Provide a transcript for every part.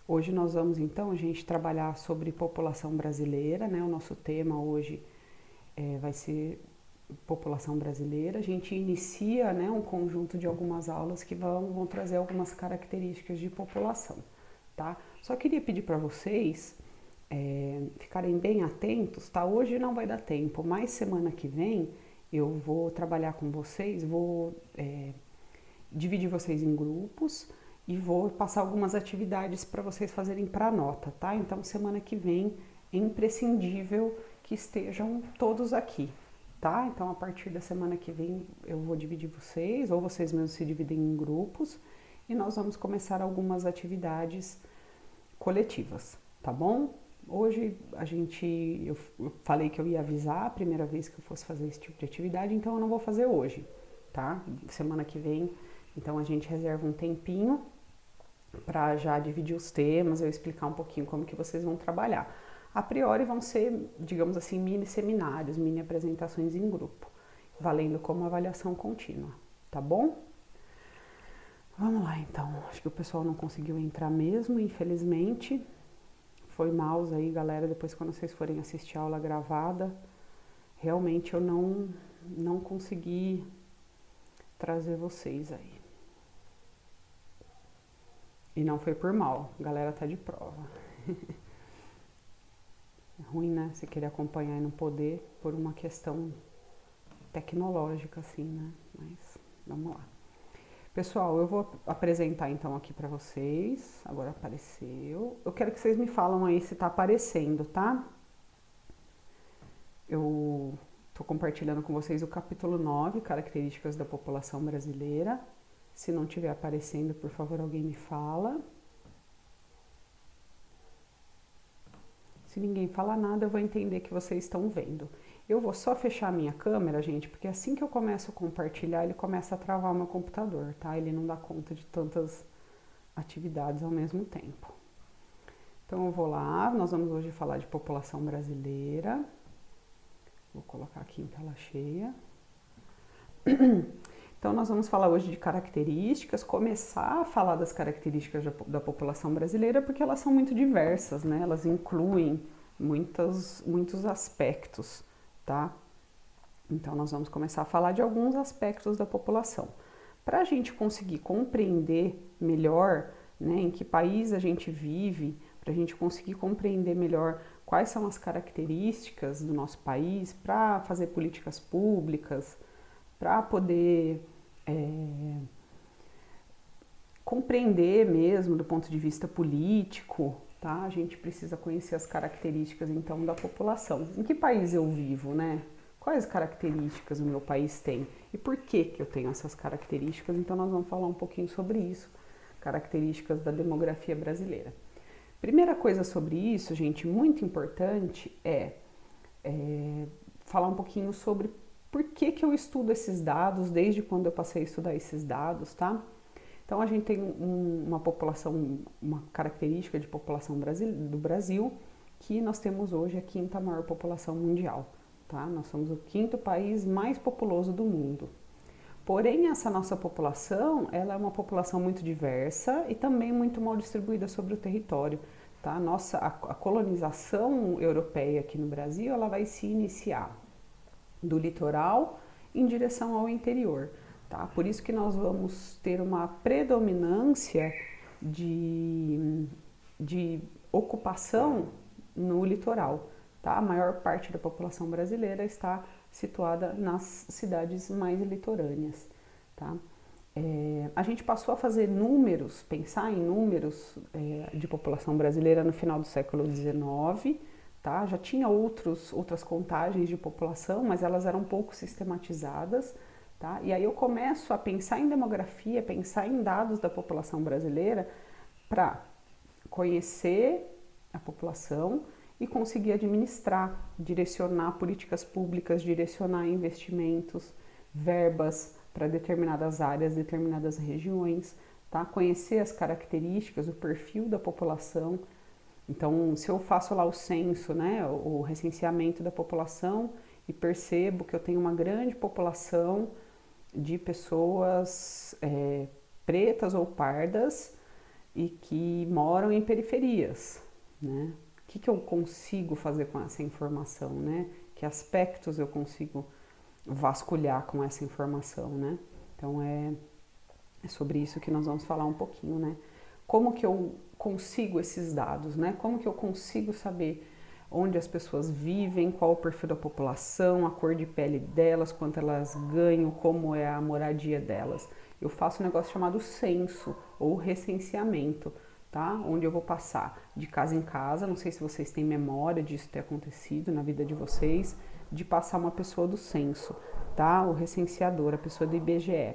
Hoje nós vamos então, a gente trabalhar sobre população brasileira, né? O nosso tema hoje vai ser população brasileira. A gente inicia, né, um conjunto de algumas aulas que vão trazer algumas características de população, tá? Só queria pedir para vocês ficarem bem atentos, tá? Hoje não vai dar tempo, mas semana que vem eu vou trabalhar com vocês, vou dividir vocês em grupos e vou passar algumas atividades para vocês fazerem para nota, tá? Então semana que vem é imprescindível que estejam todos aqui, tá? Então a partir da semana que vem eu vou dividir vocês, ou vocês mesmos se dividem em grupos, e nós vamos começar algumas atividades coletivas, tá bom? Hoje eu falei que eu ia avisar a primeira vez que eu fosse fazer esse tipo de atividade, então eu não vou fazer hoje, tá? Semana que vem, então a gente reserva um tempinho para já dividir os temas, eu explicar um pouquinho como que vocês vão trabalhar. A priori vão ser, digamos assim, mini seminários, mini apresentações em grupo, valendo como avaliação contínua, tá bom? Vamos lá então, acho que o pessoal não conseguiu entrar mesmo, infelizmente. Foi mouse aí, galera, depois quando vocês forem assistir a aula gravada, realmente eu não consegui trazer vocês aí. E não foi por mal, a galera tá de prova. É ruim, né? Você querer acompanhar e não poder por uma questão tecnológica, assim, né? Mas vamos lá. Pessoal, eu vou apresentar então aqui para vocês. Agora apareceu. Eu quero que vocês me falam aí se tá aparecendo, tá? Eu tô compartilhando com vocês o capítulo 9, características da população brasileira. Se não estiver aparecendo, por favor, alguém me fala. Se ninguém falar nada, eu vou entender que vocês estão vendo. Eu vou só fechar a minha câmera, gente, porque assim que eu começo a compartilhar, ele começa a travar o meu computador, tá? Ele não dá conta de tantas atividades ao mesmo tempo. Então eu vou lá, nós vamos hoje falar de população brasileira. Vou colocar aqui em tela cheia. Então nós vamos falar hoje de características, começar a falar das características da população brasileira, porque elas são muito diversas, né? Elas incluem muitos aspectos, tá? Então nós vamos começar a falar de alguns aspectos da população. Para a gente conseguir compreender melhor, né, em que país a gente vive, para a gente conseguir compreender melhor quais são as características do nosso país, para fazer políticas públicas, para poder compreender mesmo do ponto de vista político, tá? A gente precisa conhecer as características então da população. Em que país eu vivo, né? Quais características o meu país tem e por que eu tenho essas características? Então nós vamos falar um pouquinho sobre isso, características da demografia brasileira. Primeira coisa sobre isso, gente, muito importante falar um pouquinho sobre por que eu estudo esses dados, desde quando eu passei a estudar esses dados, tá? Então a gente tem uma população, uma característica de população do Brasil, que nós temos hoje a quinta maior população mundial, tá? Nós somos o quinto país mais populoso do mundo. Porém, essa nossa população, ela é uma população muito diversa e também muito mal distribuída sobre o território, tá? A colonização europeia aqui no Brasil, ela vai se iniciar do litoral em direção ao interior, tá? Por isso que nós vamos ter uma predominância de ocupação no litoral, tá? A maior parte da população brasileira está situada nas cidades mais litorâneas, tá? A gente passou a fazer números, pensar em números de população brasileira no final do século XIX, tá? Já tinha outras contagens de população, mas elas eram pouco sistematizadas, tá? E aí eu começo a pensar em demografia, pensar em dados da população brasileira para conhecer a população e conseguir administrar, direcionar políticas públicas, direcionar investimentos, verbas para determinadas áreas, determinadas regiões, tá? Conhecer as características, o perfil da população. Então, se eu faço lá o censo, né, o recenseamento da população e percebo que eu tenho uma grande população de pessoas pretas ou pardas, e que moram em periferias, né? O que eu consigo fazer com essa informação, né? Que aspectos eu consigo vasculhar com essa informação, né? Então é sobre isso que nós vamos falar um pouquinho, né? Como que eu consigo esses dados, né? Como que eu consigo saber onde as pessoas vivem, qual o perfil da população, a cor de pele delas, quanto elas ganham, como é a moradia delas. Eu faço um negócio chamado censo ou recenseamento, tá? Onde eu vou passar de casa em casa, não sei se vocês têm memória disso ter acontecido na vida de vocês, de passar uma pessoa do censo, tá? O recenseador, a pessoa do IBGE.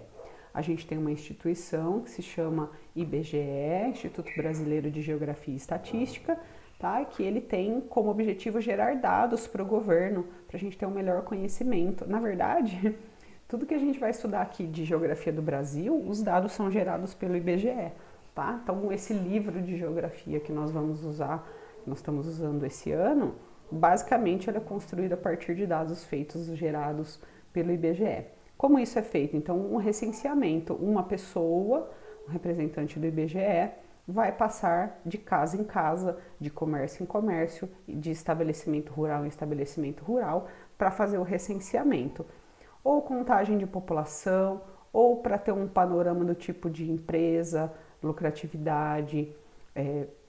A gente tem uma instituição que se chama IBGE, Instituto Brasileiro de Geografia e Estatística, tá? Que ele tem como objetivo gerar dados para o governo, para a gente ter um melhor conhecimento. Na verdade, tudo que a gente vai estudar aqui de geografia do Brasil, os dados são gerados pelo IBGE, tá? Então, esse livro de geografia que nós vamos usar, nós estamos usando esse ano, basicamente ele é construído a partir de dados feitos, gerados pelo IBGE. Como isso é feito? Então, um recenseamento, uma pessoa, um representante do IBGE, vai passar de casa em casa, de comércio em comércio, de estabelecimento rural em estabelecimento rural, para fazer o recenseamento. Ou contagem de população, ou para ter um panorama do tipo de empresa, lucratividade,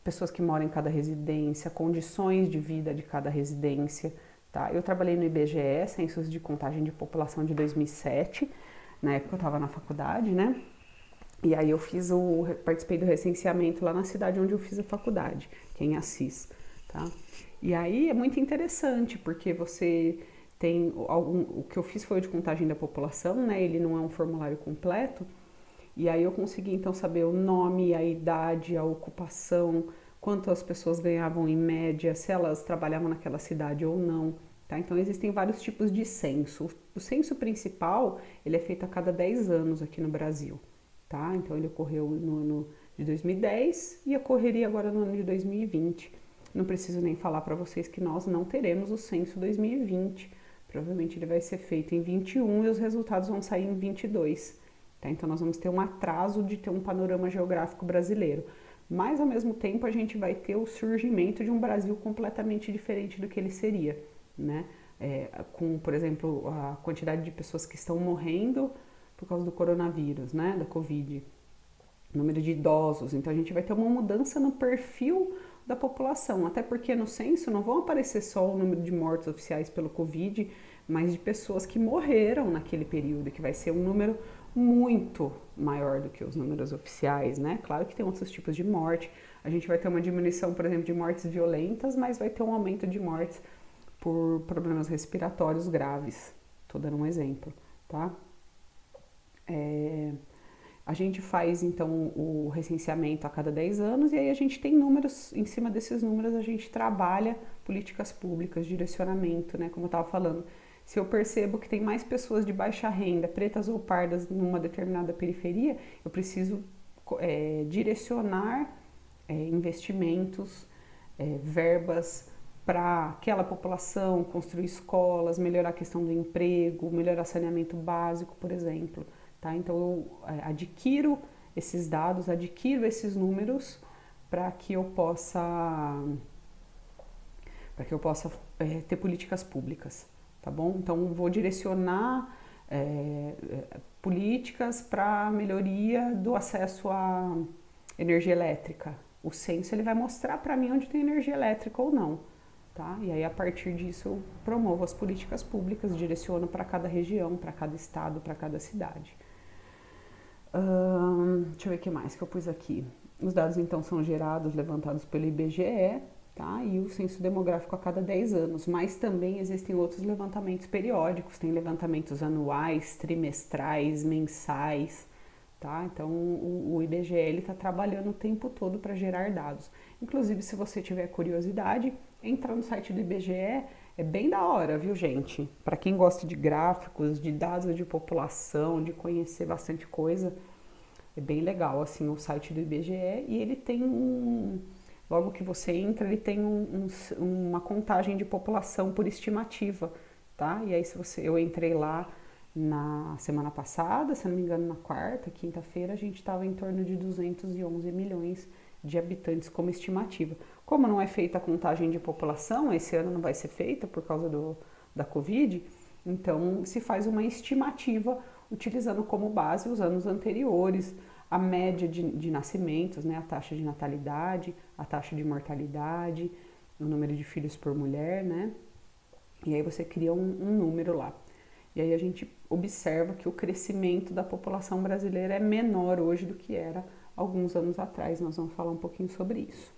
pessoas que moram em cada residência, condições de vida de cada residência. Tá? Eu trabalhei no IBGE, Censos de Contagem de População de 2007, na época eu estava na faculdade, né? E aí eu participei do recenseamento lá na cidade onde eu fiz a faculdade, que é em Assis, tá? E aí é muito interessante, porque você tem o que eu fiz foi o de contagem da população, né? Ele não é um formulário completo, e aí eu consegui então saber o nome, a idade, a ocupação, quanto as pessoas ganhavam em média, se elas trabalhavam naquela cidade ou não. Tá? Então existem vários tipos de censo. O censo principal ele é feito a cada 10 anos aqui no Brasil. Tá? Então ele ocorreu no ano de 2010 e ocorreria agora no ano de 2020. Não preciso nem falar para vocês que nós não teremos o censo 2020. Provavelmente ele vai ser feito em 21 e os resultados vão sair em 22. Tá? Então nós vamos ter um atraso de ter um panorama geográfico brasileiro. Mas ao mesmo tempo a gente vai ter o surgimento de um Brasil completamente diferente do que ele seria, né? Com, por exemplo, a quantidade de pessoas que estão morrendo por causa do coronavírus, né? Da Covid, número de idosos. Então a gente vai ter uma mudança no perfil da população, até porque no censo não vão aparecer só o número de mortes oficiais pelo Covid, mas de pessoas que morreram naquele período, que vai ser um número muito maior do que os números oficiais, né? Claro que tem outros tipos de morte. A gente vai ter uma diminuição, por exemplo, de mortes violentas, mas vai ter um aumento de mortes por problemas respiratórios graves. Tô dando um exemplo, tá? A gente faz, então, o recenseamento a cada 10 anos e aí a gente tem números, em cima desses números a gente trabalha políticas públicas, direcionamento, né? Como eu estava falando, se eu percebo que tem mais pessoas de baixa renda, pretas ou pardas, numa determinada periferia, eu preciso direcionar investimentos, verbas para aquela população, construir escolas, melhorar a questão do emprego, melhorar saneamento básico, por exemplo. Tá? Então eu adquiro esses dados, adquiro esses números para que eu possa ter políticas públicas, tá bom? Então vou direcionar políticas para melhoria do acesso à energia elétrica. O censo ele vai mostrar para mim onde tem energia elétrica ou não, tá? E aí a partir disso eu promovo as políticas públicas, direciono para cada região, para cada estado, para cada cidade. Deixa eu ver o que mais que eu pus aqui. Os dados então são gerados, levantados pelo IBGE, tá? E o censo demográfico a cada 10 anos, mas também existem outros levantamentos periódicos, tem levantamentos anuais, trimestrais, mensais, tá? Então o IBGE está trabalhando o tempo todo para gerar dados. Inclusive, se você tiver curiosidade, entra no site do IBGE, é bem da hora, viu, gente? Para quem gosta de gráficos, de dados de população, de conhecer bastante coisa, é bem legal, assim, o site do IBGE. E ele tem logo que você entra, ele tem uma contagem de população por estimativa, tá? E aí, eu entrei lá Na semana passada, se não me engano, na quarta, quinta-feira, a gente estava em torno de 211 milhões de habitantes como estimativa. Como não é feita a contagem de população, esse ano não vai ser feita por causa da Covid, então se faz uma estimativa utilizando como base os anos anteriores, a média de nascimentos, né, a taxa de natalidade, a taxa de mortalidade, o número de filhos por mulher, né? E aí você cria um número lá. E aí a gente observa que o crescimento da população brasileira é menor hoje do que era alguns anos atrás. Nós vamos falar um pouquinho sobre isso.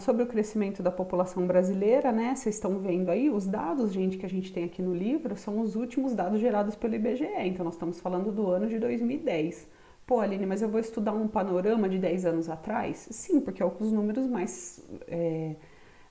Sobre o crescimento da população brasileira, né? Vocês estão vendo aí os dados, gente, que a gente tem aqui no livro, são os últimos dados gerados pelo IBGE. Então, nós estamos falando do ano de 2010. Pô, Aline, mas eu vou estudar um panorama de 10 anos atrás? Sim, porque é os números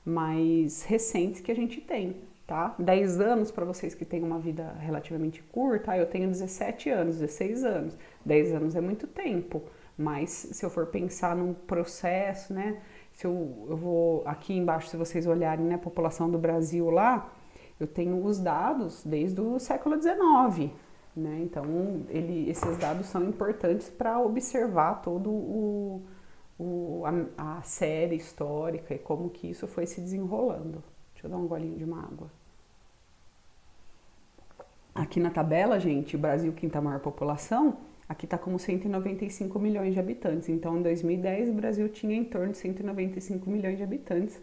mais recentes que a gente tem, tá? 10 anos, para vocês que têm uma vida relativamente curta, eu tenho 17 anos, 16 anos. 10 anos é muito tempo, mas se eu for pensar num processo, né? Se eu vou aqui embaixo, se vocês olharem, né, a população do Brasil lá, eu tenho os dados desde o século XIX, né? Então, esses dados são importantes para observar todo a série histórica e como que isso foi se desenrolando. Deixa eu dar um golinho de uma água. Aqui na tabela, gente, o Brasil, quinta maior população, aqui está como 195 milhões de habitantes. Então, em 2010, o Brasil tinha em torno de 195 milhões de habitantes.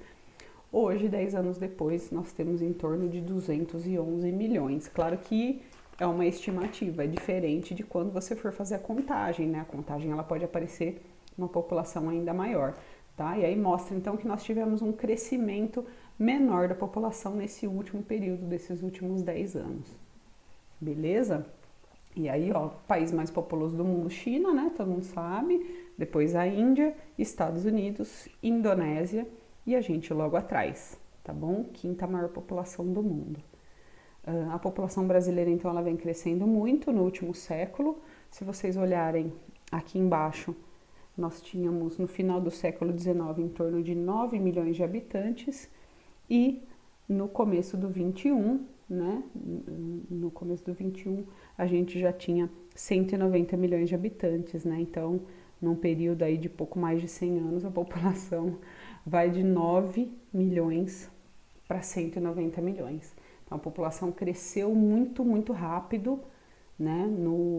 Hoje, 10 anos depois, nós temos em torno de 211 milhões. Claro que é uma estimativa, é diferente de quando você for fazer a contagem, né? A contagem ela pode aparecer uma população ainda maior, tá? E aí mostra então que nós tivemos um crescimento menor da população nesse último período, desses últimos 10 anos. Beleza? E aí, ó, país mais populoso do mundo, China, né? Todo mundo sabe. Depois a Índia, Estados Unidos, Indonésia e a gente logo atrás, tá bom? Quinta maior população do mundo. A população brasileira, então, ela vem crescendo muito no último século. Se vocês olharem aqui embaixo, nós tínhamos no final do século XIX em torno de 9 milhões de habitantes e no começo do 21, né? No começo do 21 a gente já tinha 190 milhões de habitantes, né? Então, num período aí de pouco mais de 100 anos, a população vai de 9 milhões para 190 milhões. Então, a população cresceu muito, muito rápido, né,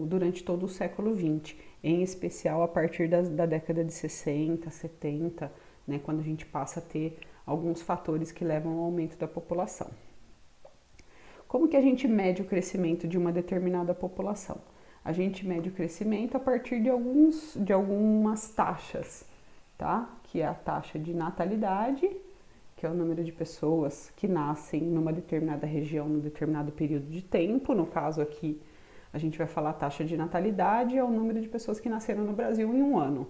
durante todo o século XX, em especial a partir da década de 60, 70, né, quando a gente passa a ter alguns fatores que levam ao aumento da população. Como que a gente mede o crescimento de uma determinada população? A gente mede o crescimento a partir de algumas taxas, tá? Que é a taxa de natalidade, que é o número de pessoas que nascem numa determinada região, num determinado período de tempo. No caso aqui, a gente vai falar a taxa de natalidade, é o número de pessoas que nasceram no Brasil em um ano,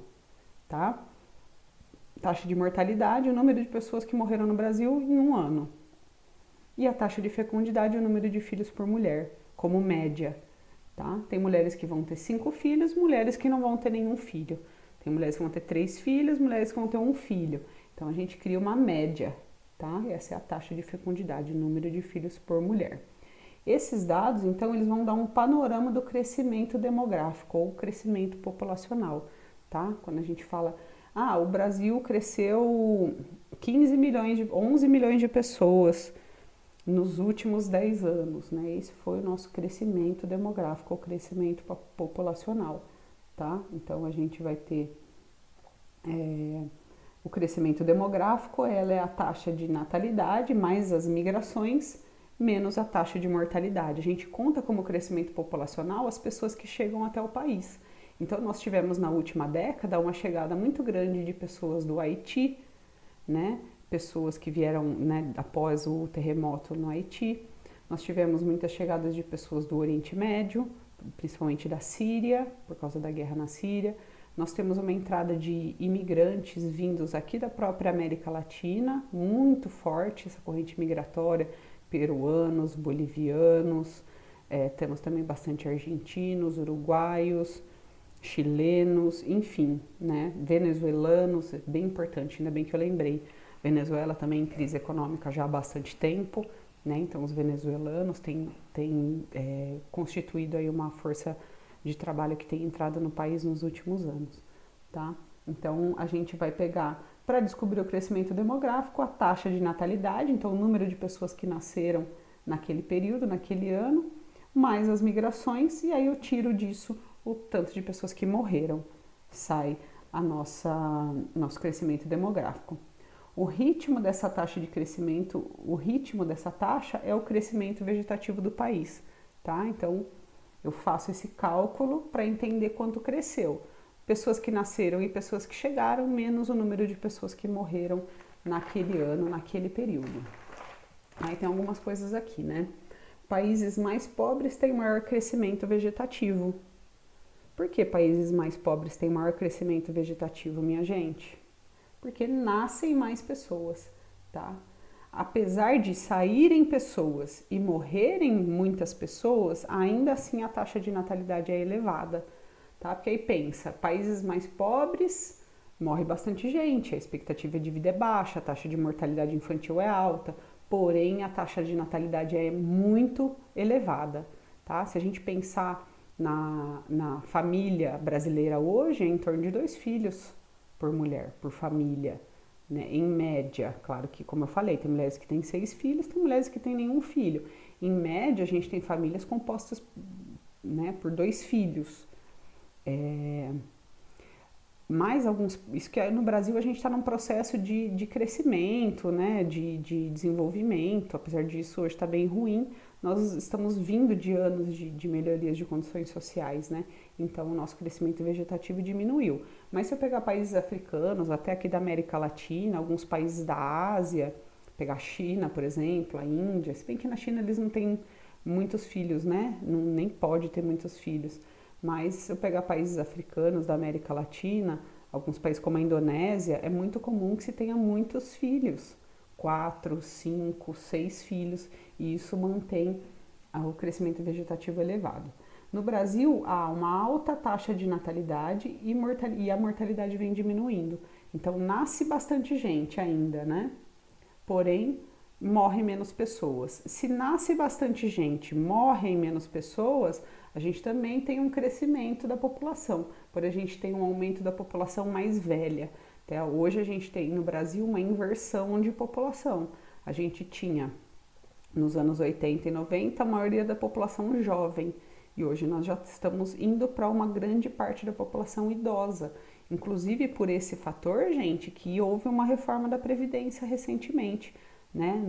tá? Taxa de mortalidade, o número de pessoas que morreram no Brasil em um ano. E a taxa de fecundidade, o número de filhos por mulher, como média, tá? Tem mulheres que vão ter 5 filhos, mulheres que não vão ter nenhum filho. Tem mulheres que vão ter 3 filhos, mulheres que vão ter 1 filho. Então, a gente cria uma média, tá? Essa é a taxa de fecundidade, o número de filhos por mulher. Esses dados, então, eles vão dar um panorama do crescimento demográfico ou crescimento populacional, tá? Quando a gente fala, o Brasil cresceu 11 milhões de pessoas nos últimos 10 anos, né? Esse foi o nosso crescimento demográfico, o crescimento populacional, tá? Então, a gente vai ter o crescimento demográfico, ela é a taxa de natalidade mais as migrações, menos a taxa de mortalidade. A gente conta como crescimento populacional as pessoas que chegam até o país. Então, nós tivemos na última década uma chegada muito grande de pessoas do Haiti, né? Pessoas que vieram, né, após o terremoto no Haiti. Nós tivemos muitas chegadas de pessoas do Oriente Médio, principalmente da Síria, por causa da guerra na Síria. Nós temos uma entrada de imigrantes vindos aqui da própria América Latina, muito forte essa corrente migratória, peruanos, bolivianos, temos também bastante argentinos, uruguaios, chilenos, enfim, né, venezuelanos, bem importante, ainda bem que eu lembrei. Venezuela também em crise econômica já há bastante tempo, né? Então os venezuelanos têm constituído aí uma força de trabalho que tem entrado no país nos últimos anos, tá? Então a gente vai pegar, para descobrir o crescimento demográfico, a taxa de natalidade, então o número de pessoas que nasceram naquele período, naquele ano, mais as migrações, e aí eu tiro disso o tanto de pessoas que morreram. Sai nosso crescimento demográfico. O ritmo dessa taxa de crescimento, o ritmo dessa taxa é o crescimento vegetativo do país, tá? Então, eu faço esse cálculo para entender quanto cresceu. Pessoas que nasceram e pessoas que chegaram, menos o número de pessoas que morreram naquele ano, naquele período. Aí tem algumas coisas aqui, né? Países mais pobres têm maior crescimento vegetativo. Por que países mais pobres têm maior crescimento vegetativo, minha gente? Porque nascem mais pessoas, tá? Apesar de saírem pessoas e morrerem muitas pessoas, ainda assim a taxa de natalidade é elevada, tá? Porque aí pensa, países mais pobres morre bastante gente, a expectativa de vida é baixa, a taxa de mortalidade infantil é alta, porém a taxa de natalidade é muito elevada, tá? Se a gente pensar na família brasileira hoje, é em torno de 2 filhos por mulher, por família, né? Em média. Claro que, como eu falei, tem mulheres que têm 6 filhos, tem mulheres que têm nenhum filho. Em média, a gente tem famílias compostas, né, por 2 filhos. Mais alguns, isso que no Brasil a gente está num processo de crescimento, né, de desenvolvimento, apesar disso hoje está bem ruim, nós estamos vindo de anos de melhorias de condições sociais, né, então o nosso crescimento vegetativo diminuiu. Mas se eu pegar países africanos, até aqui da América Latina, alguns países da Ásia, pegar a China, por exemplo, a Índia, se bem que na China eles não têm muitos filhos, né, nem pode ter muitos filhos, mas se eu pegar países africanos da América Latina, alguns países como a Indonésia, é muito comum que se tenha muitos filhos, 4, 5, 6 filhos, e isso mantém o crescimento vegetativo elevado. No Brasil, há uma alta taxa de natalidade e a mortalidade vem diminuindo. Então, nasce bastante gente ainda, né? Porém, morre menos pessoas. Se nasce bastante gente, morrem menos pessoas, a gente também tem um crescimento da população, porém a gente tem um aumento da população mais velha. Até hoje a gente tem no Brasil uma inversão de população. A gente tinha nos anos 80 e 90 a maioria da população jovem e hoje nós já estamos indo para uma grande parte da população idosa. Inclusive por esse fator, gente, que houve uma reforma da Previdência recentemente, né,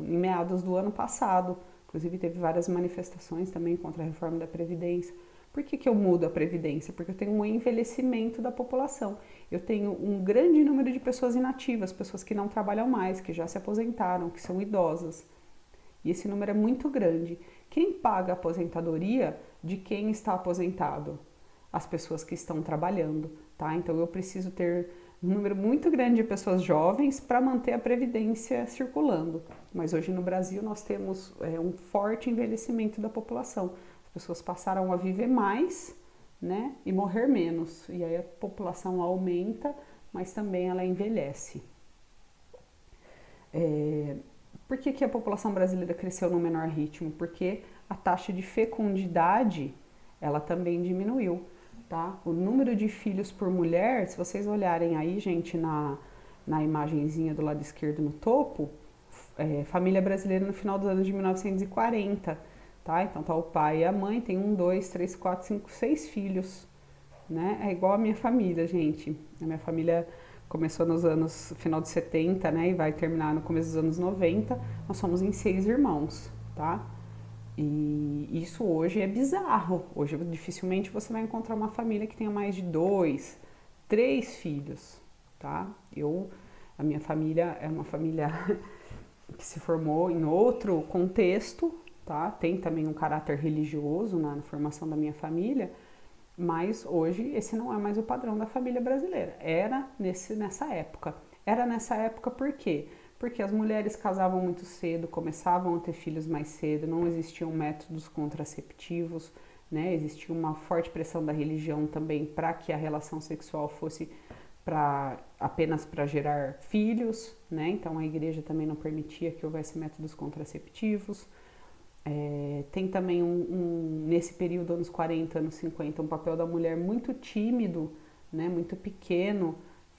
em meados do ano passado. Inclusive teve várias manifestações também contra a reforma da Previdência. Por que eu mudo a Previdência? Porque eu tenho um envelhecimento da população. Eu tenho um grande número de pessoas inativas, pessoas que não trabalham mais, que já se aposentaram, que são idosas. E esse número é muito grande. Quem paga a aposentadoria de quem está aposentado? As pessoas que estão trabalhando, tá? Então eu preciso ter um número muito grande de pessoas jovens para manter a previdência circulando. Mas hoje no Brasil nós temos um forte envelhecimento da população. As pessoas passaram a viver mais, né, e morrer menos. E aí a população aumenta, mas também ela envelhece. Por que a população brasileira cresceu no menor ritmo? Porque a taxa de fecundidade ela também diminuiu. Tá? O número de filhos por mulher, se vocês olharem aí, gente, na imagenzinha do lado esquerdo no topo, família brasileira no final dos anos de 1940, tá? Então tá o pai e a mãe, tem 1, 2, 3, 4, 5, 6 filhos, né? É igual a minha família, gente. A minha família começou nos anos, final de 70, né? E vai terminar no começo dos anos 90. Nós somos em 6 irmãos, tá? E isso hoje é bizarro. Hoje dificilmente você vai encontrar uma família que tenha mais de 2, 3 filhos, tá? A minha família é uma família que se formou em outro contexto, tá? Tem também um caráter religioso na formação da minha família, mas hoje esse não é mais o padrão da família brasileira. Era nessa época. Era nessa época por quê? Porque as mulheres casavam muito cedo, começavam a ter filhos mais cedo, não existiam métodos contraceptivos, né? Existia uma forte pressão da religião também para que a relação sexual fosse apenas para gerar filhos, né? Então a igreja também não permitia que houvesse métodos contraceptivos. Tem também nesse período, anos 40, anos 50, um papel da mulher muito tímido, né? Muito pequeno,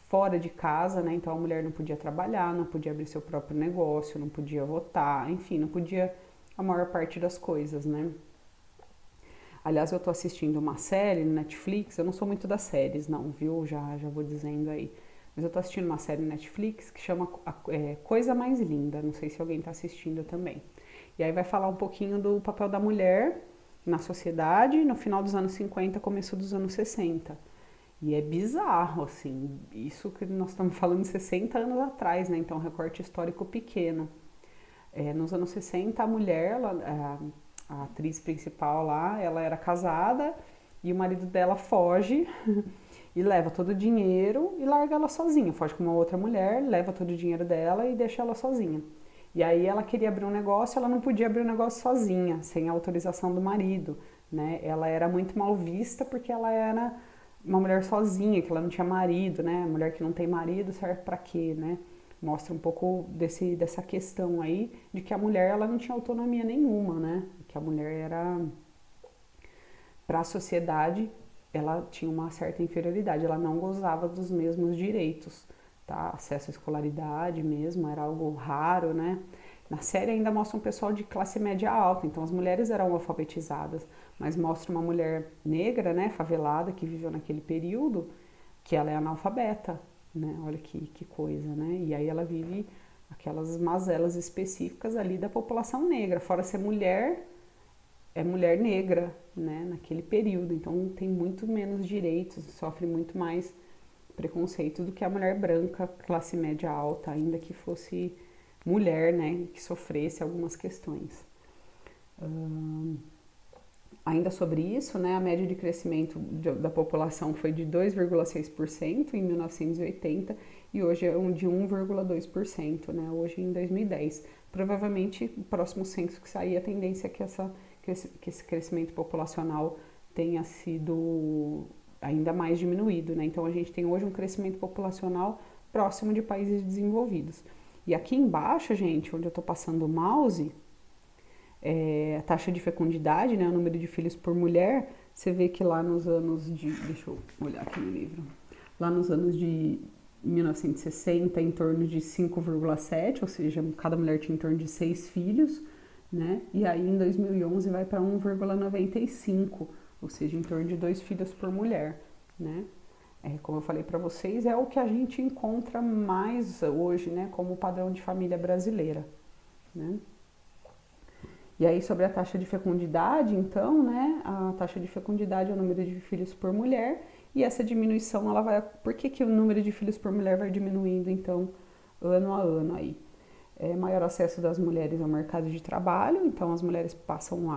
fora de casa, né? Então a mulher não podia trabalhar, não podia abrir seu próprio negócio, não podia votar, enfim, não podia a maior parte das coisas, né? Aliás, eu tô assistindo uma série no Netflix, eu não sou muito das séries, não, viu? Já vou dizendo aí. Mas eu tô assistindo uma série no Netflix que chama Coisa Mais Linda, não sei se alguém tá assistindo também. E aí vai falar um pouquinho do papel da mulher na sociedade no final dos anos 50, começo dos anos 60. E é bizarro, assim, isso que nós estamos falando de 60 anos atrás, né? Então, um recorte histórico pequeno. Nos anos 60, a mulher, a atriz principal lá, ela era casada e o marido dela foge e leva todo o dinheiro e larga ela sozinha. Foge com uma outra mulher, leva todo o dinheiro dela e deixa ela sozinha. E aí ela queria abrir um negócio, ela não podia abrir um negócio sozinha, sem a autorização do marido, né? Ela era muito mal vista porque ela era uma mulher sozinha, que ela não tinha marido, né? Mulher que não tem marido serve para quê, né? Mostra um pouco dessa questão aí de que a mulher ela não tinha autonomia nenhuma, né? Que a mulher era, para a sociedade, ela tinha uma certa inferioridade, ela não gozava dos mesmos direitos, tá? Acesso à escolaridade mesmo, era algo raro, né? Na série ainda mostra um pessoal de classe média alta, então as mulheres eram alfabetizadas, mas mostra uma mulher negra, né, favelada, que viveu naquele período, que ela é analfabeta, né? Olha que coisa, né? E aí ela vive aquelas mazelas específicas ali da população negra, fora ser mulher, é mulher negra, né, naquele período, então tem muito menos direitos, sofre muito mais preconceito do que a mulher branca, classe média alta, ainda que fosse mulher, né, que sofresse algumas questões. Ainda sobre isso, né, a média de crescimento da população foi de 2,6% em 1980 e hoje é de 1,2%, né, hoje em 2010. Provavelmente, o próximo censo que sair, a tendência é que esse crescimento populacional tenha sido ainda mais diminuído, né? Então a gente tem hoje um crescimento populacional próximo de países desenvolvidos. E aqui embaixo, gente, onde eu estou passando o mouse, a taxa de fecundidade, né, o número de filhos por mulher, você vê que lá nos anos de... Deixa eu olhar aqui no livro. Lá nos anos de 1960, em torno de 5,7, ou seja, cada mulher tinha em torno de 6 filhos, né? E aí em 2011 vai para 1,95, ou seja, em torno de 2 filhos por mulher, né? Como eu falei para vocês, é o que a gente encontra mais hoje, né, como padrão de família brasileira, né? E aí sobre a taxa de fecundidade, então, né, a taxa de fecundidade é o número de filhos por mulher e essa diminuição, ela vai... Por que o número de filhos por mulher vai diminuindo, então, ano a ano aí? Maior acesso das mulheres ao mercado de trabalho, então as mulheres passam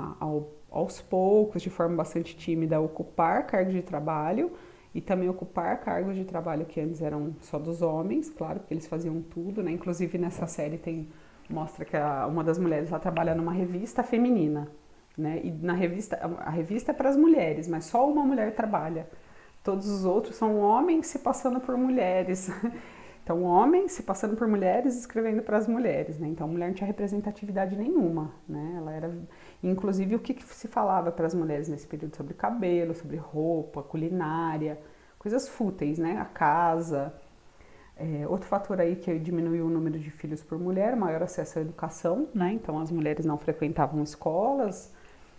aos poucos, de forma bastante tímida, a ocupar cargos de trabalho e também ocupar cargos de trabalho que antes eram só dos homens, claro, porque eles faziam tudo, né? Inclusive nessa série mostra que uma das mulheres ela trabalha numa revista feminina, né? E a revista é para as mulheres, mas só uma mulher trabalha. Todos os outros são homens se passando por mulheres. Então, homens se passando por mulheres, escrevendo para as mulheres, né? Então, a mulher não tinha representatividade nenhuma, né? Ela era... Inclusive, o que se falava para as mulheres nesse período sobre cabelo, sobre roupa, culinária, coisas fúteis, né? A casa. Outro fator aí que diminuiu o número de filhos por mulher, maior acesso à educação, né? Então, as mulheres não frequentavam escolas,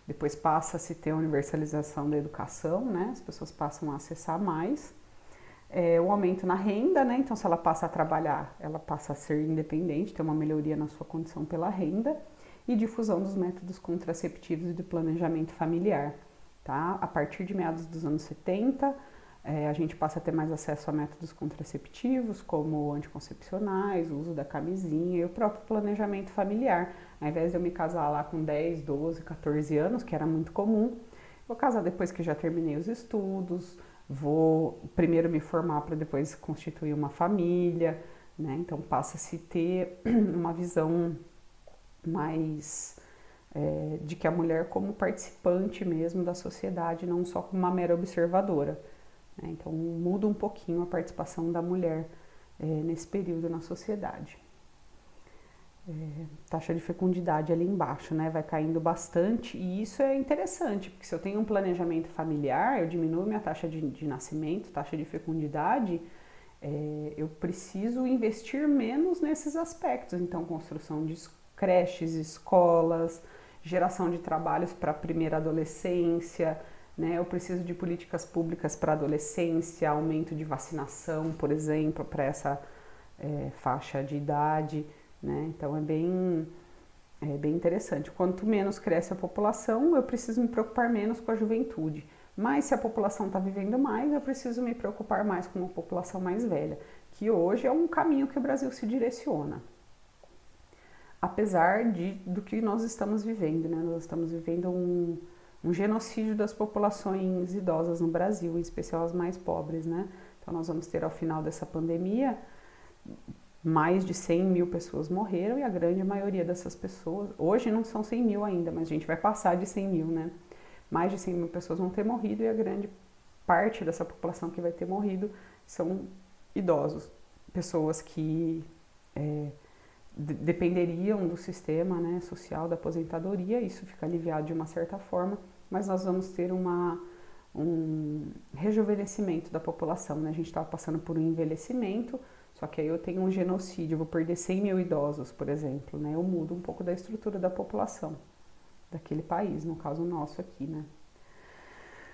depois passa a se ter a universalização da educação, né? As pessoas passam a acessar mais. O aumento na renda, né? Então, se ela passa a trabalhar, ela passa a ser independente, ter uma melhoria na sua condição pela renda e difusão dos métodos contraceptivos e do planejamento familiar, tá? A partir de meados dos anos 70, a gente passa a ter mais acesso a métodos contraceptivos, como anticoncepcionais, o uso da camisinha e o próprio planejamento familiar. Ao invés de eu me casar lá com 10, 12, 14 anos, que era muito comum, vou casar depois que já terminei os estudos, vou primeiro me formar para depois constituir uma família, né? Então passa-se a ter uma visão mais de que a mulher como participante mesmo da sociedade, não só como uma mera observadora, né? Então muda um pouquinho a participação da mulher nesse período na sociedade. Taxa de fecundidade ali embaixo, né? Vai caindo bastante e isso é interessante, porque se eu tenho um planejamento familiar, eu diminuo minha taxa de nascimento, taxa de fecundidade, eu preciso investir menos nesses aspectos. Então, construção de creches, escolas, geração de trabalhos para a primeira adolescência, né? Eu preciso de políticas públicas para a adolescência, aumento de vacinação, por exemplo, para essa faixa de idade, né? Então é bem interessante. Quanto menos cresce a população, eu preciso me preocupar menos com a juventude. Mas se a população está vivendo mais, eu preciso me preocupar mais com uma população mais velha, que hoje é um caminho que o Brasil se direciona. Apesar do que nós estamos vivendo, né? Nós estamos vivendo um genocídio das populações idosas no Brasil, em especial as mais pobres, né? Então nós vamos ter ao final dessa pandemia mais de 100 mil pessoas morreram e a grande maioria dessas pessoas, hoje não são 100 mil ainda, mas a gente vai passar de 100 mil, né? Mais de 100 mil pessoas vão ter morrido e a grande parte dessa população que vai ter morrido são idosos, pessoas que dependeriam do sistema, né, social da aposentadoria. Isso fica aliviado de uma certa forma, mas nós vamos ter um rejuvenescimento da população, né? A gente estava passando por um envelhecimento, só que aí eu tenho um genocídio, eu vou perder 100 mil idosos, por exemplo, né? Eu mudo um pouco da estrutura da população daquele país, no caso nosso aqui, né?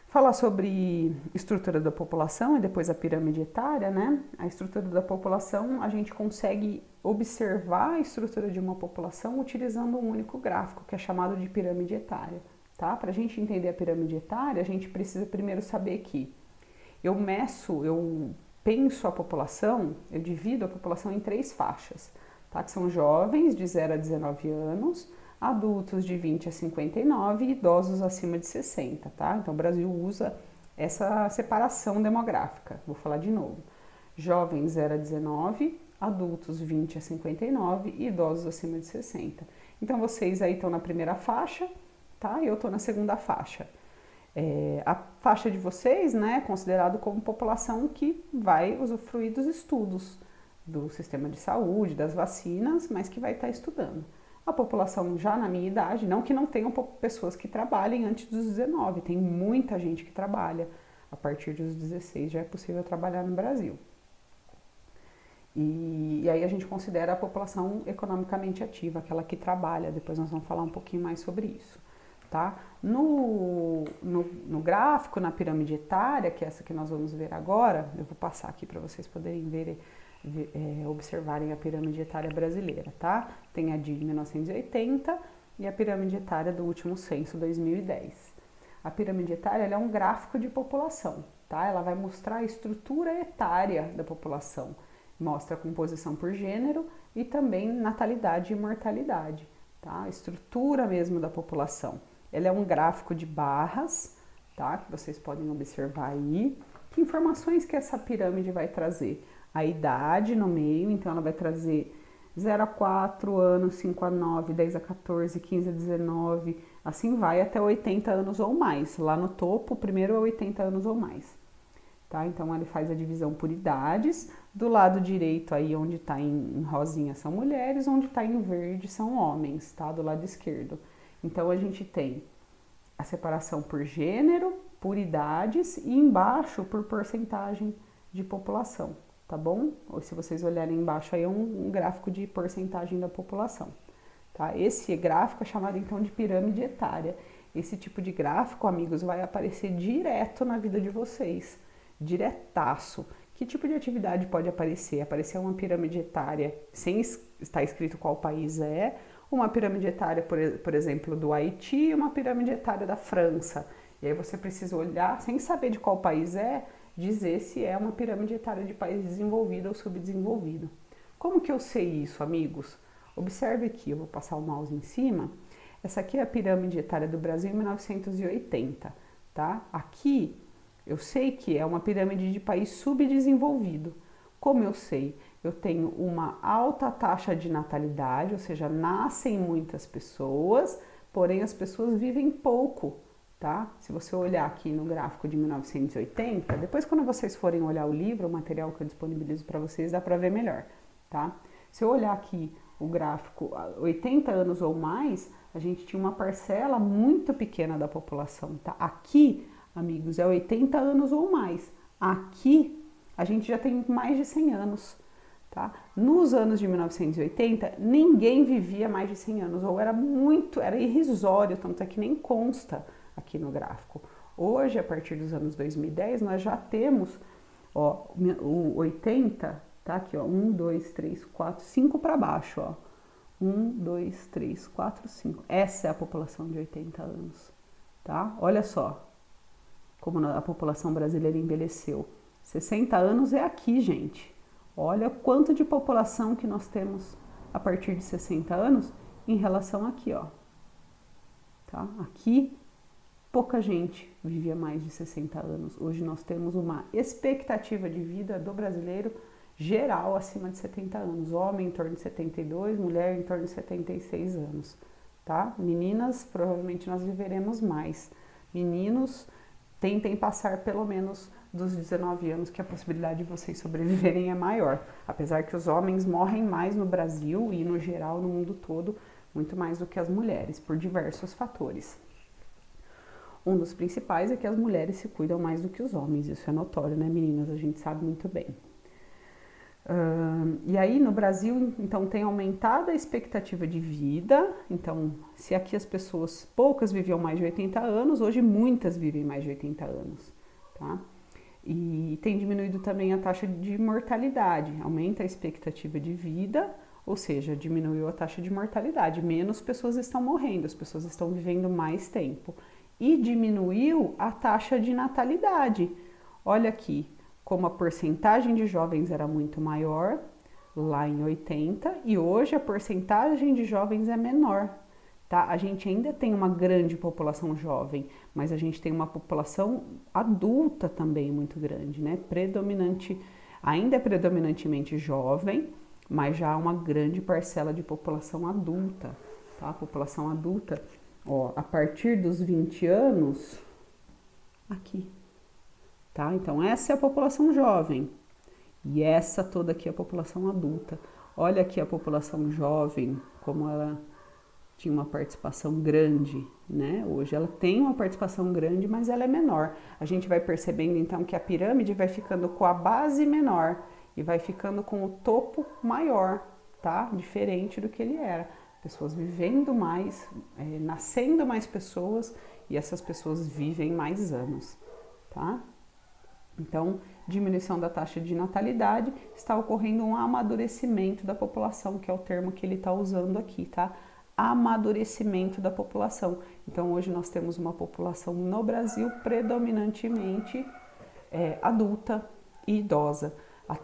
Falar sobre estrutura da população e depois a pirâmide etária, né? A estrutura da população, a gente consegue observar a estrutura de uma população utilizando um único gráfico, que é chamado de pirâmide etária, tá? Para a gente entender a pirâmide etária, a gente precisa primeiro saber que eu penso a população, eu divido a população em 3 faixas, tá? Que são jovens de 0 a 19 anos, adultos de 20 a 59 e idosos acima de 60, tá? Então o Brasil usa essa separação demográfica. Vou falar de novo. Jovens 0 a 19, adultos 20 a 59 e idosos acima de 60. Então vocês aí estão na primeira faixa, tá? E eu estou na segunda faixa. A faixa de vocês, né, é considerado como população que vai usufruir dos estudos do sistema de saúde, das vacinas, mas que vai estar estudando. A população já na minha idade, não que não tenham pessoas que trabalhem antes dos 19, tem muita gente que trabalha. A partir dos 16 já é possível trabalhar no Brasil. E aí a gente considera a população economicamente ativa, aquela que trabalha. Depois nós vamos falar um pouquinho mais sobre isso. Tá? No gráfico, na pirâmide etária, que é essa que nós vamos ver agora, eu vou passar aqui para vocês poderem ver, observarem a pirâmide etária brasileira, tá? Tem a de 1980 e a pirâmide etária do último censo, 2010. A pirâmide etária ela é um gráfico de população, tá? Ela vai mostrar a estrutura etária da população, mostra a composição por gênero e também natalidade e mortalidade, tá? A estrutura mesmo da população. Ela é um gráfico de barras, tá? Que vocês podem observar aí. Que informações que essa pirâmide vai trazer? A idade no meio, então ela vai trazer 0 a 4 anos, 5 a 9, 10 a 14, 15 a 19, assim vai até 80 anos ou mais. Lá no topo, o primeiro é 80 anos ou mais. Tá? Então ele faz a divisão por idades. Do lado direito aí, onde está em rosinha são mulheres, onde está em verde são homens, tá? Do lado esquerdo. Então a gente tem a separação por gênero, por idades e embaixo por porcentagem de população, tá bom? Ou se vocês olharem embaixo aí é um gráfico de porcentagem da população, tá? Esse gráfico é chamado então de pirâmide etária. Esse tipo de gráfico, amigos, vai aparecer direto na vida de vocês, diretaço. Que tipo de atividade pode aparecer? Aparecer uma pirâmide etária sem estar escrito qual país é, uma pirâmide etária, por exemplo, do Haiti e uma pirâmide etária da França. E aí você precisa olhar, sem saber de qual país é, dizer se é uma pirâmide etária de país desenvolvido ou subdesenvolvido. Como que eu sei isso, amigos? Observe aqui, eu vou passar o mouse em cima. Essa aqui é a pirâmide etária do Brasil em 1980, tá? Aqui eu sei que é uma pirâmide de país subdesenvolvido. Como eu sei? Eu tenho uma alta taxa de natalidade, ou seja, nascem muitas pessoas, porém as pessoas vivem pouco tá? Se você olhar aqui no gráfico de 1980, depois quando vocês forem olhar o livro, o material que eu disponibilizo para vocês, dá para ver melhor, tá? Se eu olhar aqui o gráfico 80 anos ou mais, a gente tinha uma parcela muito pequena da população, tá? Aqui, amigos, é 80 anos ou mais. Aqui, a gente já tem mais de 100 anos, tá? Nos anos de 1980, ninguém vivia mais de 100 anos, ou era irrisório, tanto é que nem consta aqui no gráfico. Hoje, a partir dos anos 2010, nós já temos, ó, o 80, tá aqui, ó, 1, 2, 3, 4, 5 para baixo, ó. 1, 2, 3, 4, 5. Essa é a população de 80 anos, tá? Olha só como a população brasileira envelheceu. 60 anos é aqui, gente. Olha quanto de população que nós temos a partir de 60 anos em relação aqui, ó. Tá? Aqui, pouca gente vivia mais de 60 anos. Hoje nós temos uma expectativa de vida do brasileiro geral acima de 70 anos. Homem em torno de 72, mulher em torno de 76 anos. Tá? Meninas, provavelmente nós viveremos mais. Meninos, tentem passar pelo menos dos 19 anos, que a possibilidade de vocês sobreviverem é maior. Apesar que os homens morrem mais no Brasil e no geral no mundo todo, muito mais do que as mulheres, por diversos fatores. Um dos principais é que as mulheres se cuidam mais do que os homens, isso é notório, né, meninas? A gente sabe muito bem. E aí no Brasil, então, tem aumentado a expectativa de vida. Então, se aqui as pessoas, poucas viviam mais de 80 anos, hoje muitas vivem mais de 80 anos, tá? E tem diminuído também a taxa de mortalidade, aumenta a expectativa de vida, ou seja, diminuiu a taxa de mortalidade, menos pessoas estão morrendo, as pessoas estão vivendo mais tempo. E diminuiu a taxa de natalidade. Olha aqui, como a porcentagem de jovens era muito maior lá em 80 e hoje a porcentagem de jovens é menor, tá? A gente ainda tem uma grande população jovem, mas a gente tem uma população adulta também muito grande, né? Ainda é predominantemente jovem, mas já há uma grande parcela de população adulta, tá? A população adulta, ó, a partir dos 20 anos, aqui. Tá? Então, essa é a população jovem e essa toda aqui é a população adulta. Olha aqui a população jovem, como ela tinha uma participação grande, né? Hoje ela tem uma participação grande, mas ela é menor. A gente vai percebendo então que a pirâmide vai ficando com a base menor e vai ficando com o topo maior, tá? Diferente do que ele era. Pessoas vivendo mais, nascendo mais pessoas e essas pessoas vivem mais anos, tá? Então, diminuição da taxa de natalidade, está ocorrendo um amadurecimento da população, que é o termo que ele está usando aqui, tá? Amadurecimento da população. Então, hoje nós temos uma população no Brasil predominantemente adulta e idosa.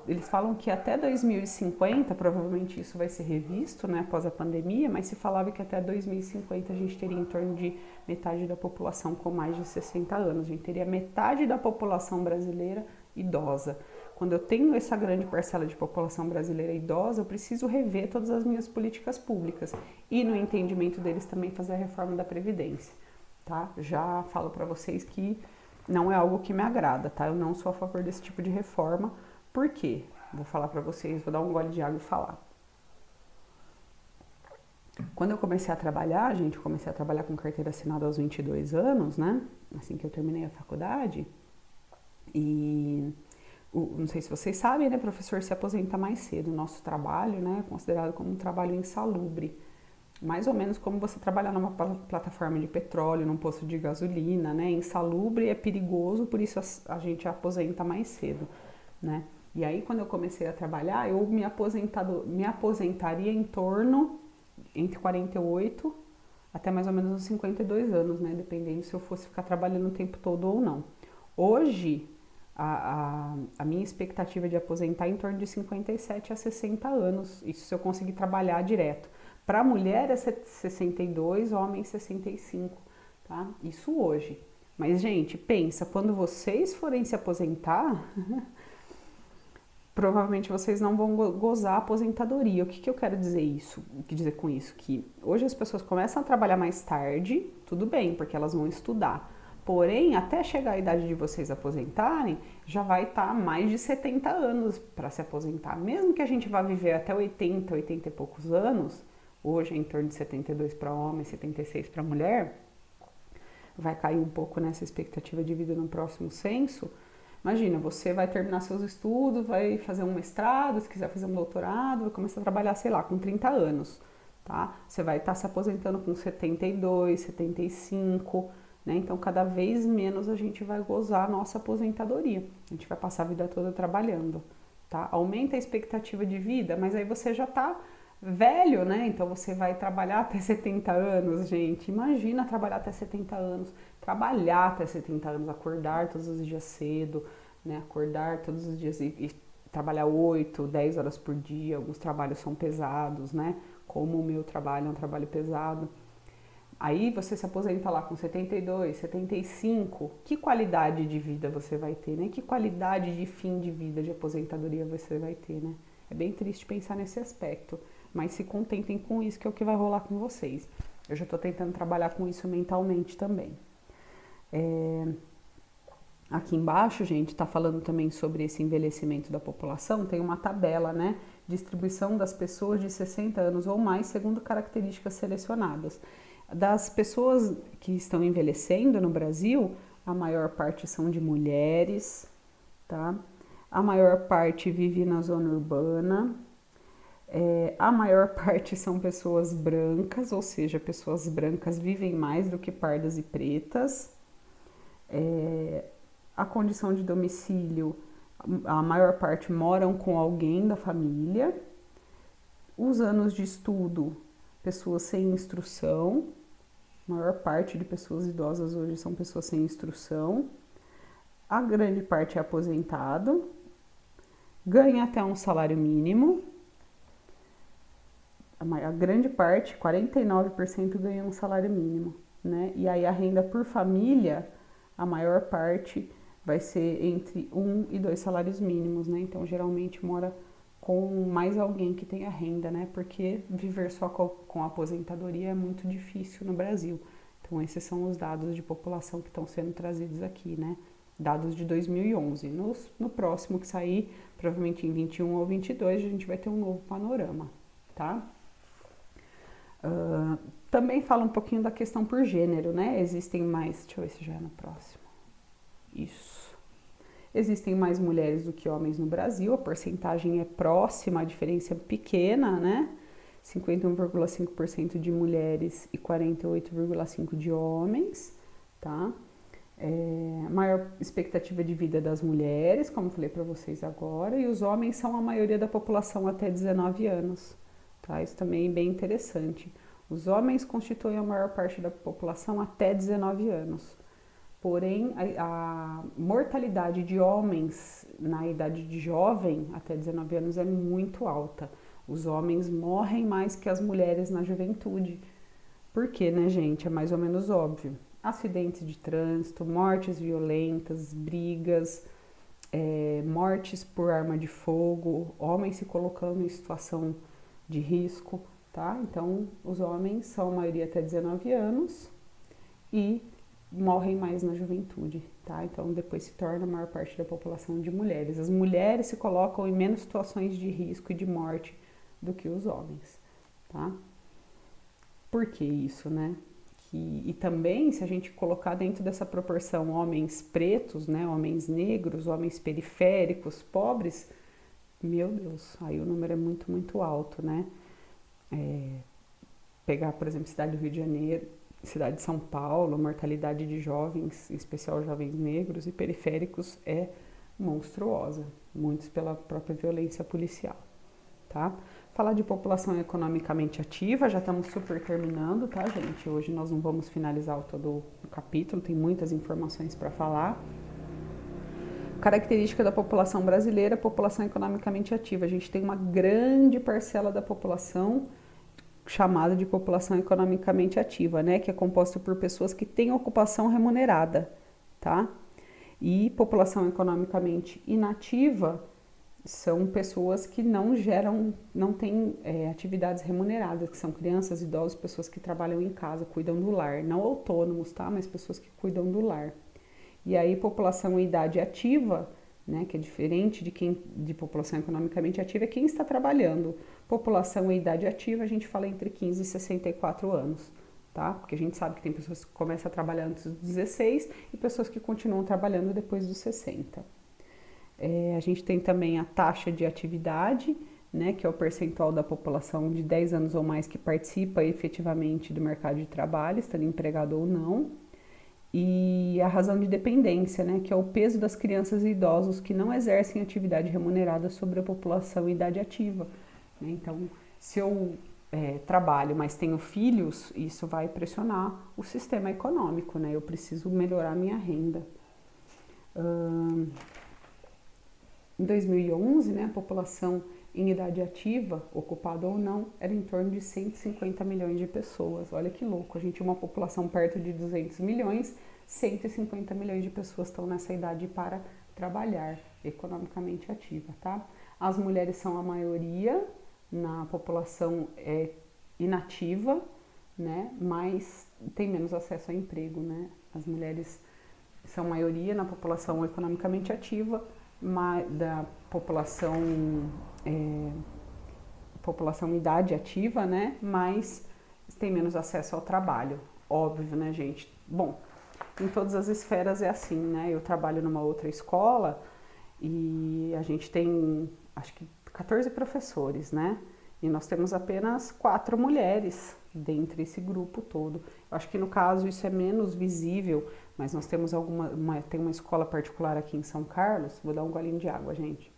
Eles falam que até 2050, provavelmente isso vai ser revisto, né, após a pandemia, mas se falava que até 2050 a gente teria em torno de metade da população com mais de 60 anos. A gente teria metade da população brasileira idosa. Quando eu tenho essa grande parcela de população brasileira idosa, eu preciso rever todas as minhas políticas públicas e, no entendimento deles, também fazer a reforma da Previdência, tá? Já falo para vocês que não é algo que me agrada, tá? Eu não sou a favor desse tipo de reforma. Por quê? Vou falar para vocês, vou dar um gole de água e falar. Quando eu comecei a trabalhar, gente, eu comecei a trabalhar com carteira assinada aos 22 anos, né? Assim que eu terminei a faculdade. E não sei se vocês sabem, né? Professor se aposenta mais cedo. O nosso trabalho, né, é considerado como um trabalho insalubre. Mais ou menos como você trabalhar numa plataforma de petróleo, num posto de gasolina, né? Insalubre, é perigoso, por isso a gente aposenta mais cedo, né? E aí, quando eu comecei a trabalhar, eu me aposentaria em torno entre 48 até mais ou menos uns 52 anos, né? Dependendo se eu fosse ficar trabalhando o tempo todo ou não. Hoje, a minha expectativa de aposentar é em torno de 57 a 60 anos. Isso se eu conseguir trabalhar direto. Para mulher é 62, homem 65, tá? Isso hoje. Mas, gente, pensa, quando vocês forem se aposentar... provavelmente vocês não vão gozar a aposentadoria. O que eu quero dizer com isso? Que hoje as pessoas começam a trabalhar mais tarde, tudo bem, porque elas vão estudar. Porém, até chegar a idade de vocês aposentarem, já vai estar mais de 70 anos para se aposentar. Mesmo que a gente vá viver até 80, 80 e poucos anos, hoje é em torno de 72 para homem, 76 para mulher, vai cair um pouco nessa expectativa de vida no próximo censo. Imagina, você vai terminar seus estudos, vai fazer um mestrado, se quiser fazer um doutorado, vai começar a trabalhar, sei lá, com 30 anos, tá? Você vai estar se aposentando com 72, 75, né? Então, cada vez menos a gente vai gozar a nossa aposentadoria. A gente vai passar a vida toda trabalhando, tá? Aumenta a expectativa de vida, mas aí você já tá velho, né? Então você vai trabalhar até 70 anos, gente. Imagina trabalhar até 70 anos, trabalhar até 70 anos, acordar todos os dias cedo, né? Acordar todos os dias e trabalhar 8, 10 horas por dia. Alguns trabalhos são pesados, né? Como o meu trabalho é um trabalho pesado. Aí você se aposenta lá com 72, 75, que qualidade de vida você vai ter, né? Que qualidade de fim de vida, de aposentadoria você vai ter, né? É bem triste pensar nesse aspecto, mas se contentem com isso, que é o que vai rolar com vocês. Eu já tô tentando trabalhar com isso mentalmente também. Aqui embaixo, gente, tá falando também sobre esse envelhecimento da população, tem uma tabela, né? Distribuição das pessoas de 60 anos ou mais, segundo características selecionadas. Das pessoas que estão envelhecendo no Brasil, a maior parte são de mulheres, tá? A maior parte vive na zona urbana, a maior parte são pessoas brancas, ou seja, pessoas brancas vivem mais do que pardas e pretas. A condição de domicílio, a maior parte moram com alguém da família. Os anos de estudo, pessoas sem instrução. A maior parte de pessoas idosas hoje são pessoas sem instrução. A grande parte é aposentado, ganha até um salário mínimo. A grande parte, 49%, ganha um salário mínimo, né? E aí a renda por família, a maior parte vai ser entre 1 e 2 salários mínimos, né? Então, geralmente mora com mais alguém que tenha renda, né? Porque viver só com a aposentadoria é muito difícil no Brasil. Então, esses são os dados de população que estão sendo trazidos aqui, né? Dados de 2011. No próximo que sair, provavelmente em 21 ou 22, a gente vai ter um novo panorama, tá? Também fala um pouquinho da questão por gênero, né? Existem mais... Deixa eu ver se já é no próximo. Isso. Existem mais mulheres do que homens no Brasil, a porcentagem é próxima, a diferença é pequena, né? 51,5% de mulheres e 48,5% de homens, tá? Maior expectativa de vida das mulheres, como falei para vocês agora, e os homens são a maioria da população até 19 anos, tá? Isso também é bem interessante. Os homens constituem a maior parte da população até 19 anos. Porém, a mortalidade de homens na idade de jovem, até 19 anos, é muito alta. Os homens morrem mais que as mulheres na juventude. Por quê, né, gente? É mais ou menos óbvio. Acidentes de trânsito, mortes violentas, brigas, mortes por arma de fogo, homens se colocando em situação de risco, tá? Então, os homens são a maioria até 19 anos e morrem mais na juventude, tá? Então, depois se torna a maior parte da população de mulheres. As mulheres se colocam em menos situações de risco e de morte do que os homens, tá? Por que isso, né? E também, se a gente colocar dentro dessa proporção homens pretos, né? Homens negros, homens periféricos, pobres, meu Deus, aí o número é muito, muito alto, né? Pegar, por exemplo, cidade do Rio de Janeiro, cidade de São Paulo, a mortalidade de jovens, em especial jovens negros e periféricos, é monstruosa, muitos pela própria violência policial, tá? Falar de população economicamente ativa, já estamos super terminando, tá, gente? Hoje nós não vamos finalizar todo o capítulo, tem muitas informações para falar. Característica da população brasileira, população economicamente ativa. A gente tem uma grande parcela da população chamada de população economicamente ativa, né? Que é composta por pessoas que têm ocupação remunerada, tá? E população economicamente inativa são pessoas que não geram, não têm atividades remuneradas, que são crianças, idosos, pessoas que trabalham em casa, cuidam do lar, não autônomos, tá? Mas pessoas que cuidam do lar. E aí, população em idade ativa, né, que é diferente de população economicamente ativa, é quem está trabalhando. População em idade ativa, a gente fala entre 15 e 64 anos, tá? Porque a gente sabe que tem pessoas que começam a trabalhar antes dos 16 e pessoas que continuam trabalhando depois dos 60. A gente tem também a taxa de atividade, né, que é o percentual da população de 10 anos ou mais que participa efetivamente do mercado de trabalho, estando empregado ou não. E a razão de dependência, né, que é o peso das crianças e idosos que não exercem atividade remunerada sobre a população em idade ativa. Né? Então, se eu trabalho, mas tenho filhos, isso vai pressionar o sistema econômico, né? Eu preciso melhorar minha renda. Em 2011, né, a população em idade ativa, ocupada ou não, era em torno de 150 milhões de pessoas. Olha que louco, a gente tinha uma população perto de 200 milhões, 150 milhões de pessoas estão nessa idade para trabalhar, economicamente ativa, tá? As mulheres são a maioria na população inativa, né, mas tem menos acesso a emprego, né? As mulheres são a maioria na população economicamente ativa, da população idade ativa, né? Mas tem menos acesso ao trabalho, óbvio, né, gente? Bom, em todas as esferas é assim, né? Eu trabalho numa outra escola e a gente tem, acho que 14 professores, né? E nós temos apenas 4 mulheres dentre esse grupo todo. Eu acho que no caso isso é menos visível, mas nós temos tem uma escola particular aqui em São Carlos, vou dar um golinho de água, gente.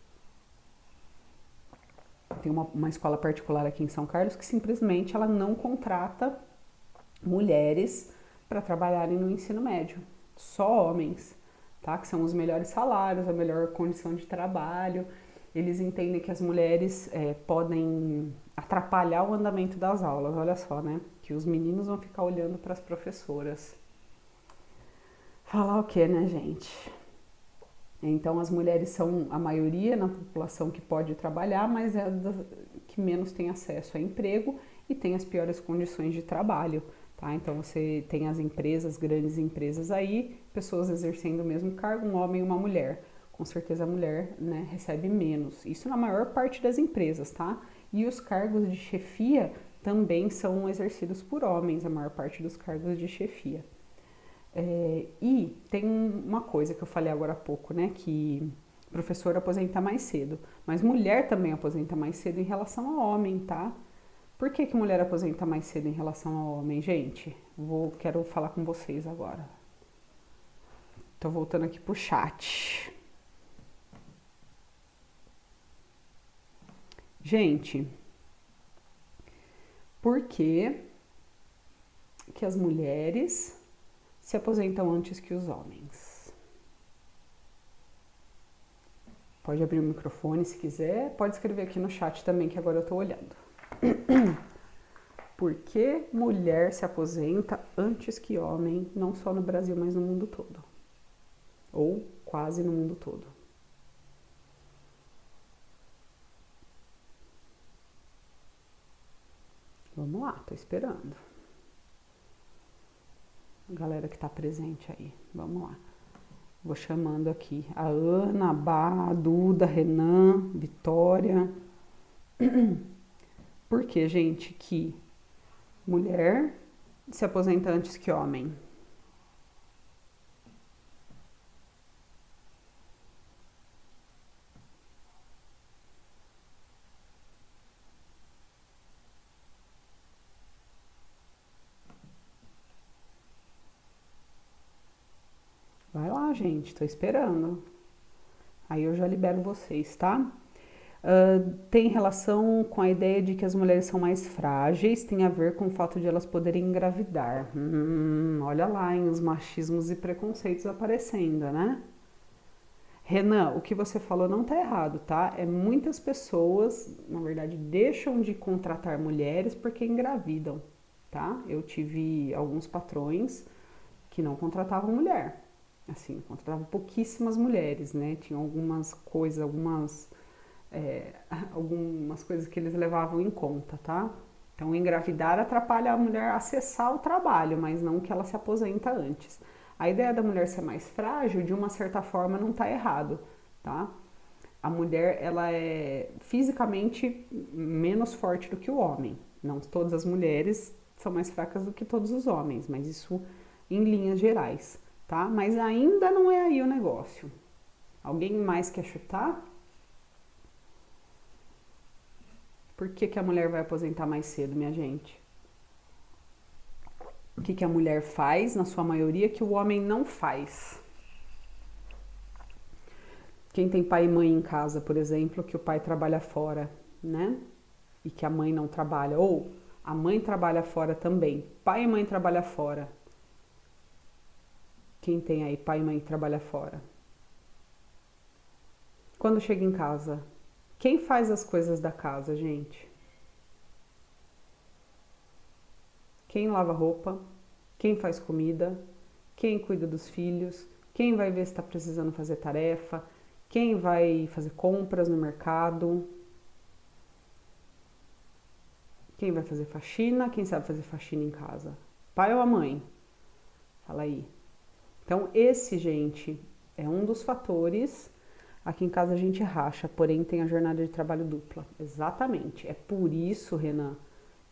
Tem uma escola particular aqui em São Carlos que simplesmente ela não contrata mulheres para trabalharem no ensino médio, só homens, tá? Que são os melhores salários, a melhor condição de trabalho. Eles entendem que as mulheres podem atrapalhar o andamento das aulas, olha só, né? Que os meninos vão ficar olhando para as professoras. Falar o que, né, gente? Então, as mulheres são a maioria na população que pode trabalhar, mas é a que menos tem acesso a emprego e tem as piores condições de trabalho, tá? Então, você tem as empresas, grandes empresas aí, pessoas exercendo o mesmo cargo, um homem e uma mulher. Com certeza a mulher, né, recebe menos. Isso na maior parte das empresas, tá? E os cargos de chefia também são exercidos por homens, a maior parte dos cargos de chefia. E tem uma coisa que eu falei agora há pouco, né, que professor aposenta mais cedo, mas mulher também aposenta mais cedo em relação ao homem, tá? Por que mulher aposenta mais cedo em relação ao homem, gente? Quero falar com vocês agora. Tô voltando aqui pro chat. Gente, por que as mulheres se aposentam antes que os homens? Pode abrir o microfone se quiser, pode escrever aqui no chat também, que agora eu tô olhando. Por que mulher se aposenta antes que homem, não só no Brasil, mas no mundo todo? Ou quase no mundo todo. Vamos lá, tô esperando. Galera que tá presente aí, vamos lá. Vou chamando aqui a Ana, a Bá, a Duda, a Renan, Vitória. Por que, gente, que mulher se aposenta antes que homem? Vai lá, gente, tô esperando. Aí eu já libero vocês, tá? Tem relação com a ideia de que as mulheres são mais frágeis, tem a ver com o fato de elas poderem engravidar. Olha lá, hein, os machismos e preconceitos aparecendo, né? Renan, o que você falou não tá errado, tá? Muitas pessoas, na verdade, deixam de contratar mulheres porque engravidam, tá? Eu tive alguns patrões que não contratavam mulher. Assim, contratavam pouquíssimas mulheres, né? Tinham algumas coisas, algumas algumas coisas que eles levavam em conta, tá? Então, engravidar atrapalha a mulher acessar o trabalho, mas não que ela se aposenta antes. A ideia da mulher ser mais frágil, de uma certa forma, não está errado, tá? A mulher, ela é fisicamente menos forte do que o homem. Não todas as mulheres são mais fracas do que todos os homens, mas isso em linhas gerais, tá? Mas ainda não é aí o negócio. Alguém mais quer chutar? Por que a mulher vai aposentar mais cedo, minha gente? O que a mulher faz, na sua maioria, que o homem não faz? Quem tem pai e mãe em casa, por exemplo, que o pai trabalha fora, né? E que a mãe não trabalha. Ou a mãe trabalha fora também. Pai e mãe trabalham fora. Quem tem aí pai e mãe que trabalha fora? Quando chega em casa, quem faz as coisas da casa, gente? Quem lava roupa? Quem faz comida? Quem cuida dos filhos? Quem vai ver se está precisando fazer tarefa? Quem vai fazer compras no mercado? Quem vai fazer faxina? Quem sabe fazer faxina em casa? Pai ou a mãe? Fala aí. Então, esse, gente, é um dos fatores. Aqui em casa a gente racha, porém tem a jornada de trabalho dupla. Exatamente. É por isso, Renan,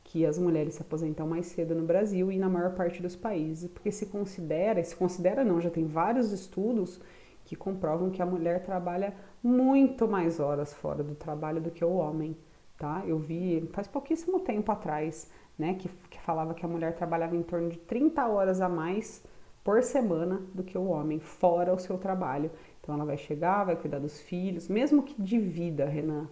que as mulheres se aposentam mais cedo no Brasil e na maior parte dos países, porque se considera não, já tem vários estudos que comprovam que a mulher trabalha muito mais horas fora do trabalho do que o homem, tá? Eu vi faz pouquíssimo tempo atrás, né, que falava que a mulher trabalhava em torno de 30 horas a mais por semana do que o homem, fora o seu trabalho. Então ela vai chegar, vai cuidar dos filhos, mesmo que divida, Renan.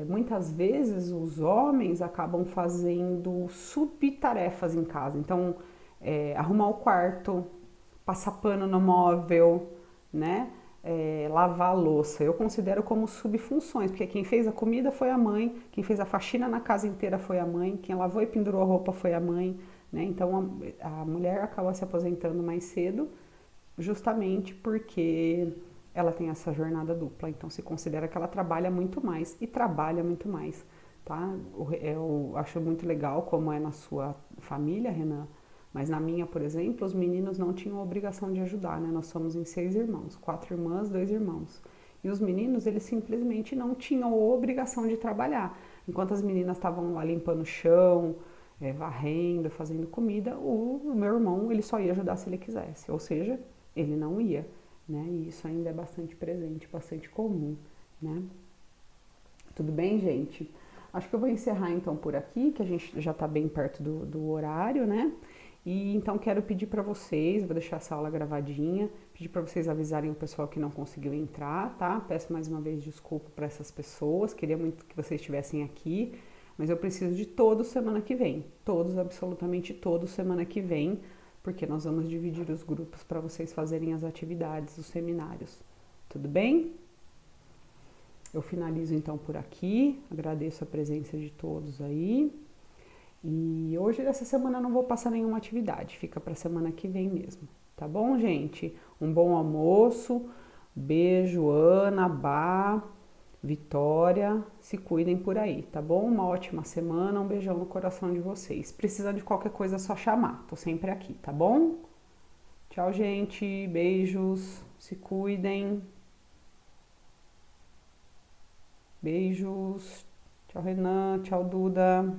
Muitas vezes os homens acabam fazendo subtarefas em casa. Então, arrumar o quarto, passar pano no móvel, né? Lavar a louça. Eu considero como subfunções, porque quem fez a comida foi a mãe, quem fez a faxina na casa inteira foi a mãe, quem lavou e pendurou a roupa foi a mãe, né? Então a mulher acaba se aposentando mais cedo, justamente porque ela tem essa jornada dupla. Então se considera que ela trabalha muito mais e trabalha muito mais, tá? Eu acho muito legal como é na sua família, Renan, mas na minha, por exemplo, os meninos não tinham a obrigação de ajudar, né? Nós somos em 6 irmãos, 4 irmãs, 2 irmãos. E os meninos, eles simplesmente não tinham a obrigação de trabalhar. Enquanto as meninas estavam lá limpando o chão, varrendo, fazendo comida, o meu irmão, ele só ia ajudar se ele quisesse. Ou seja, ele não ia, né? E isso ainda é bastante presente, bastante comum, né? Tudo bem, gente? Acho que eu vou encerrar então por aqui, que a gente já está bem perto do horário, né? E então quero pedir para vocês, vou deixar essa aula gravadinha, pedir para vocês avisarem o pessoal que não conseguiu entrar, tá? Peço mais uma vez desculpa para essas pessoas, queria muito que vocês estivessem aqui, mas eu preciso de todos semana que vem, todos, absolutamente todos semana que vem, porque nós vamos dividir os grupos para vocês fazerem as atividades, os seminários. Tudo bem? Eu finalizo então por aqui, agradeço a presença de todos aí. E hoje, dessa semana, eu não vou passar nenhuma atividade, fica para semana que vem mesmo. Tá bom, gente? Um bom almoço, beijo, Ana, Bá, Vitória, se cuidem por aí, tá bom? Uma ótima semana, um beijão no coração de vocês. Precisando de qualquer coisa, é só chamar, tô sempre aqui, tá bom? Tchau, gente, beijos, se cuidem. Beijos, tchau, Renan, tchau, Duda.